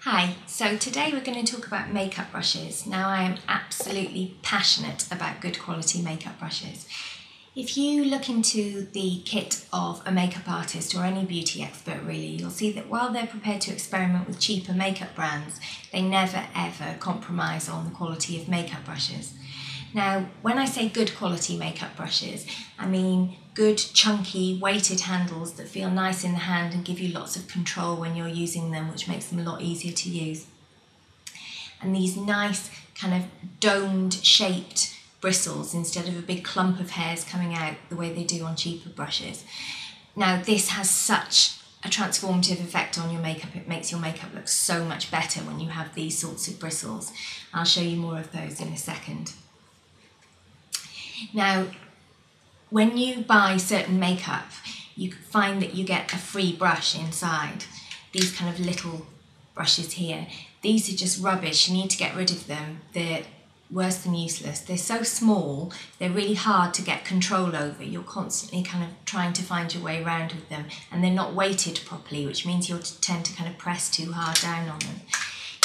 Hi, so today we're going to talk about makeup brushes. Now I am absolutely passionate about good quality makeup brushes. If you look into the kit of a makeup artist or any beauty expert really, you'll see that while they're prepared to experiment with cheaper makeup brands, they never ever compromise on the quality of makeup brushes. Now, when I say good quality makeup brushes, I mean good, chunky, weighted handles that feel nice in the hand and give you lots of control when you're using them, which makes them a lot easier to use. And these nice kind of domed shaped bristles instead of a big clump of hairs coming out the way they do on cheaper brushes. Now, this has such a transformative effect on your makeup. It makes your makeup look so much better when you have these sorts of bristles. I'll show you more of those in a second. Now, when you buy certain makeup, you find that you get a free brush inside. These kind of little brushes here. These are just rubbish. You need to get rid of them. They're worse than useless. They're so small, they're really hard to get control over. You're constantly kind of trying to find your way around with them, and they're not weighted properly, which means you'll tend to kind of press too hard down on them.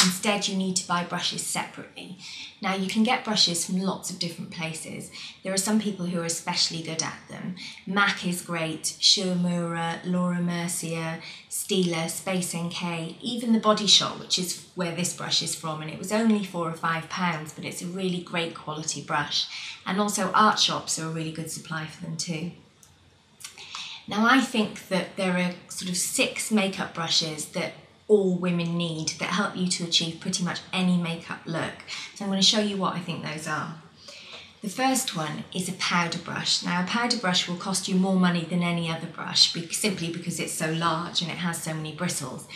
Instead, you need to buy brushes separately. Now, you can get brushes from lots of different places. There are some people who are especially good at them. MAC is great, Schumacher, Laura Mercier, Stila, Space NK, even the Body Shop, which is where this brush is from, and it was only £4 or £5, but it's a really great quality brush. And also art shops are a really good supply for them too. Now, I think that there are sort of 6 makeup brushes that all women need that help you to achieve pretty much any makeup look. So I'm going to show you what I think those are. The first one is a powder brush. Now, a powder brush will cost you more money than any other brush simply because it's so large and it has so many bristles.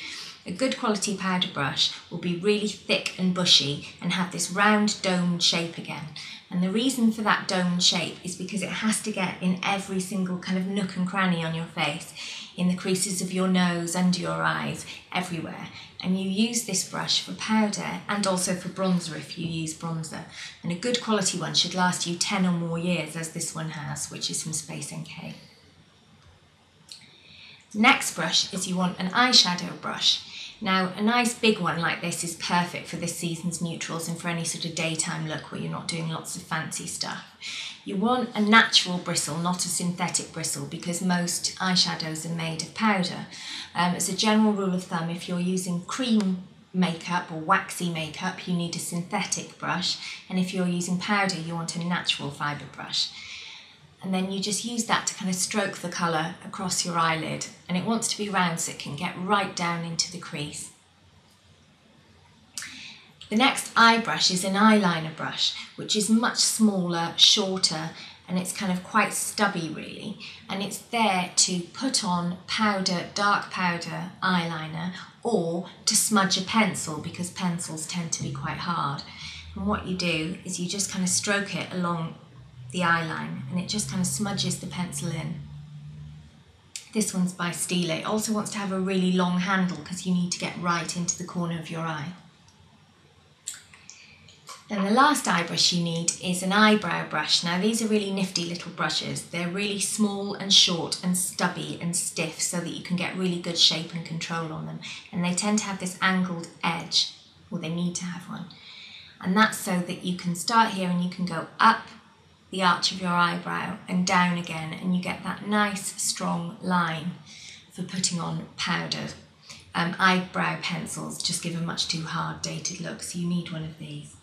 A good quality powder brush will be really thick and bushy and have this round domed shape again. And the reason for that domed shape is because it has to get in every single kind of nook and cranny on your face, in the creases of your nose, under your eyes, everywhere. And you use this brush for powder and also for bronzer if you use bronzer. And a good quality one should last you 10 or more years, as this one has, which is from Space NK. The next brush is you want an eyeshadow brush. Now, a nice big one like this is perfect for this season's neutrals and for any sort of daytime look where you're not doing lots of fancy stuff. You want a natural bristle, not a synthetic bristle, because most eyeshadows are made of powder. As a general rule of thumb, if you're using cream makeup or waxy makeup, you need a synthetic brush, and if you're using powder, you want a natural fibre brush. And then you just use that to kind of stroke the colour across your eyelid, and it wants to be round so it can get right down into the crease. The next eye brush is an eyeliner brush, which is much smaller, shorter, and it's kind of quite stubby really, and it's there to put on powder, dark powder eyeliner, or to smudge a pencil, because pencils tend to be quite hard. And what you do is you just kind of stroke it along the eyeline, and it just kind of smudges the pencil in. This one's by Stila. It also wants to have a really long handle because you need to get right into the corner of your eye. Then the last eye brush you need is an eyebrow brush. Now, these are really nifty little brushes. They're really small and short and stubby and stiff so that you can get really good shape and control on them. And they tend to have this angled edge, or they need to have one. And that's so that you can start here and you can go up the arch of your eyebrow and down again, and you get that nice strong line for putting on powder. Eyebrow pencils just give a much too hard dated look, so you need one of these.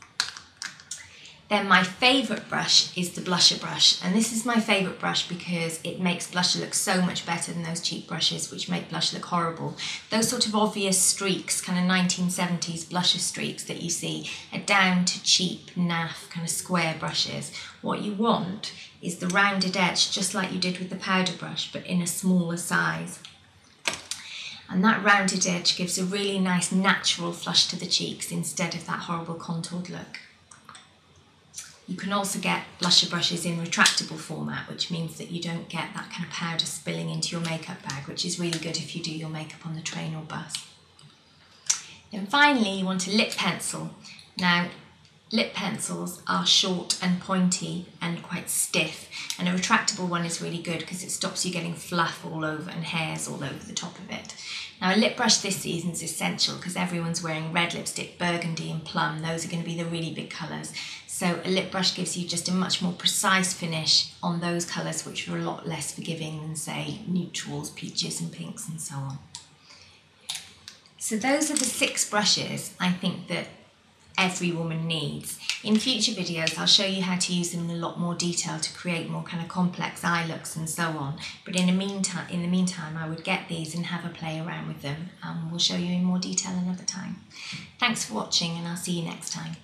Then my favourite brush is the blusher brush, and this is my favourite brush because it makes blusher look so much better than those cheap brushes which make blush look horrible. Those sort of obvious streaks, kind of 1970s blusher streaks that you see, are down to cheap, naff, kind of square brushes. What you want is the rounded edge, just like you did with the powder brush, but in a smaller size. And that rounded edge gives a really nice natural flush to the cheeks instead of that horrible contoured look. You can also get blusher brushes in retractable format, which means that you don't get that kind of powder spilling into your makeup bag, which is really good if you do your makeup on the train or bus. Then finally, you want a lip pencil. Now, lip pencils are short and pointy and quite stiff, and a retractable one is really good because it stops you getting fluff all over and hairs all over the top of it. Now a lip brush this season is essential because everyone's wearing red lipstick, burgundy and plum. Those are going to be the really big colours. So a lip brush gives you just a much more precise finish on those colours, which are a lot less forgiving than, say, neutrals, peaches and pinks and so on. So those are the 6 brushes I think that every woman needs. In future videos I'll show you how to use them in a lot more detail to create more kind of complex eye looks and so on, but in the meantime I would get these and have a play around with them, and we'll show you in more detail another time. Thanks for watching, and I'll see you next time.